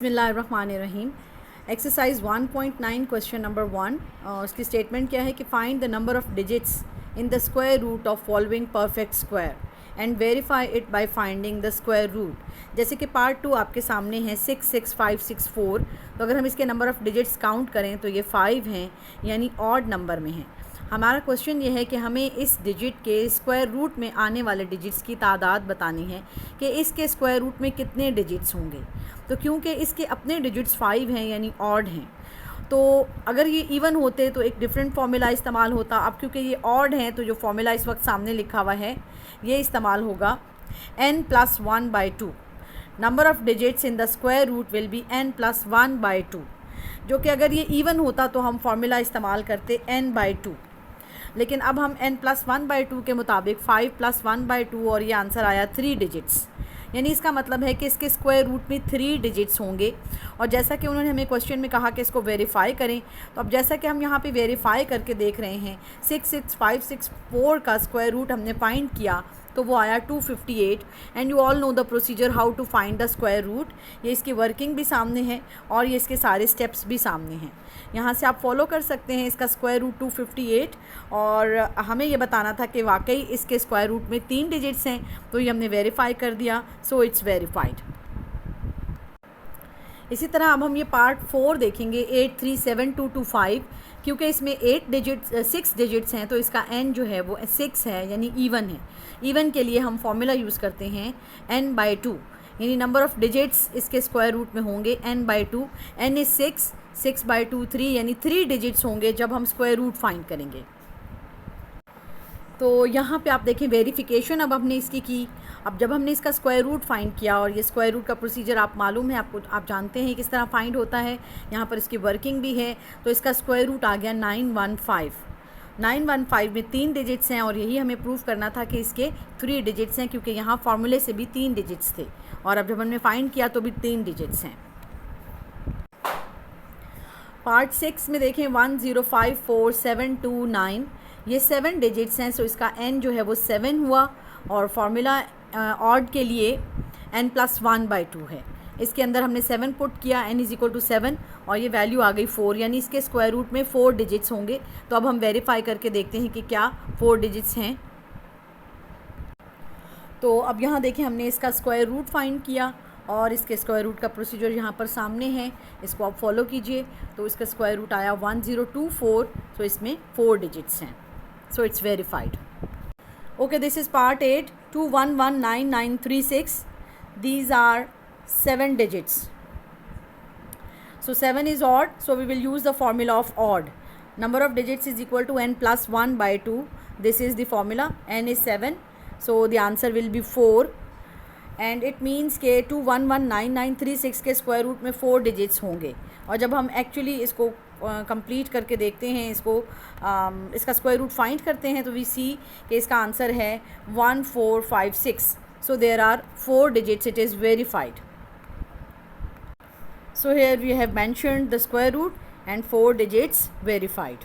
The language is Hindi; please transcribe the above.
बिस्मिल्लाहिर्रहमानिर्रहीम। Exercise 1.9 question number 1। उसकी स्टेटमेंट क्या है कि find the number of digits in the square root of following perfect square and verify it by finding the square root. जैसे कि पार्ट 2 आपके सामने है 6, 6, 5, 6, 4। तो अगर हम इसके नंबर ऑफ़ डिजिट्स काउंट करें तो ये 5 हैं, यानी ऑड नंबर में हैं। हमारा क्वेश्चन ये है कि हमें इस डिजिट के स्क्वायर रूट में आने वाले डिजिट्स की तादाद बतानी है कि इसके स्क्वायर रूट में कितने डिजिट्स होंगे। तो क्योंकि इसके अपने डिजिट्स 5 हैं यानी ऑड हैं, तो अगर ये इवन होते तो एक डिफरेंट फार्मूला इस्तेमाल होता। अब क्योंकि ये ऑड हैं तो जो फार्मूला इस वक्त सामने लिखा हुआ है ये इस्तेमाल होगा n+1/2। Number of digits in the square root will be n+1/2, जो कि अगर ये इवन होता तो हम फार्मूला इस्तेमाल करते n/2। लेकिन अब हम n+1/2 के मुताबिक 5+1/2 और ये आंसर आया 3 डिजिट्स, यानी इसका मतलब है कि इसके स्क्वायर रूट में 3 डिजिट्स होंगे। और जैसा कि उन्होंने हमें क्वेश्चन में कहा कि इसको वेरीफाई करें, तो अब जैसा कि हम यहाँ पे वेरीफाई करके देख रहे हैं 6, 6, 5, 6, 4 का स्क्वायर रूट हमने फाइंड किया तो वो आया 258। And you all know the procedure how to find the square root. ये इसकी वर्किंग भी सामने है और ये इसके सारे स्टेप्स भी सामने हैं। यहाँ से आप फॉलो कर सकते हैं इसका स्क्वायर रूट 258। और हमें ये बताना था कि वाकई इसके स्क्वायर रूट में 3 डिजिट्स हैं, तो ये हमने वेरीफाई कर दिया, सो इट्स वेरीफाइड। इसी तरह अब हम ये पार्ट 4 देखेंगे 8372225। क्योंकि इसमें 6 डिजिट्स हैं तो इसका n जो है वो 6 है, यानी इवन है। इवन के लिए हम फॉर्मूला यूज़ करते हैं n/2, यानी नंबर ऑफ़ डिजिट्स इसके स्क्वायर रूट में होंगे n/2। n इज़ 6, 6/2 3, यानी 3 डिजिट्स होंगे जब हम स्क्वायर रूट फाइंड करेंगे। तो यहाँ पे आप देखें वेरिफिकेशन अब हमने इसकी की। अब जब हमने इसका स्क्वायर रूट फाइंड किया, और ये स्क्वायर रूट का प्रोसीजर आप मालूम है आपको, आप जानते हैं किस तरह फाइंड होता है, यहाँ पर इसकी वर्किंग भी है। तो इसका स्क्वायर रूट आ गया 915। 915 में 3 डिजिट्स हैं और यही हमें प्रूव करना था कि इसके 3 डिजिट्स हैं, क्योंकि यहाँ फार्मूले से भी 3 डिजिट्स थे और अब जब हमने फाइंड किया तो भी 3 डिजिट्स हैं। पार्ट 6 में देखें 105479, ये 7 डिजिट्स हैं, सो इसका n जो है वो 7 हुआ। और फार्मूला ऑड के लिए n+1/2 है। इसके अंदर हमने 7 पुट किया, n = 7, और ये वैल्यू आ गई 4, यानी इसके स्क्वायर रूट में 4 डिजिट्स होंगे। तो अब हम वेरीफाई करके देखते हैं कि क्या 4 डिजिट्स हैं। तो अब यहाँ देखें हमने इसका स्क्वायर रूट फाइंड किया और इसके स्क्वायर रूट का प्रोसीजर यहाँ पर सामने है, इसको आप फॉलो कीजिए। तो इसका स्क्वायर रूट आया 1024, तो इसमें 4 डिजिट्स हैं, so it's verified. Okay, this is part 8 2119936। These are 7 digits. So 7 is odd, so we will use the formula of odd. Number of digits is equal to n+1/2. This is the formula. n is 7, so the answer will be 4. And it means के 2119936 के स्क्वायर रूट में 4 डिजिट्स होंगे। और जब हम एक्चुअली इसको कंप्लीट करके देखते हैं, इसका स्क्वायर रूट फाइंड करते हैं, तो वी सी कि इसका आंसर है 1456। So there are 4 digits, it is verified. So here we have mentioned the square root and 4 digits verified.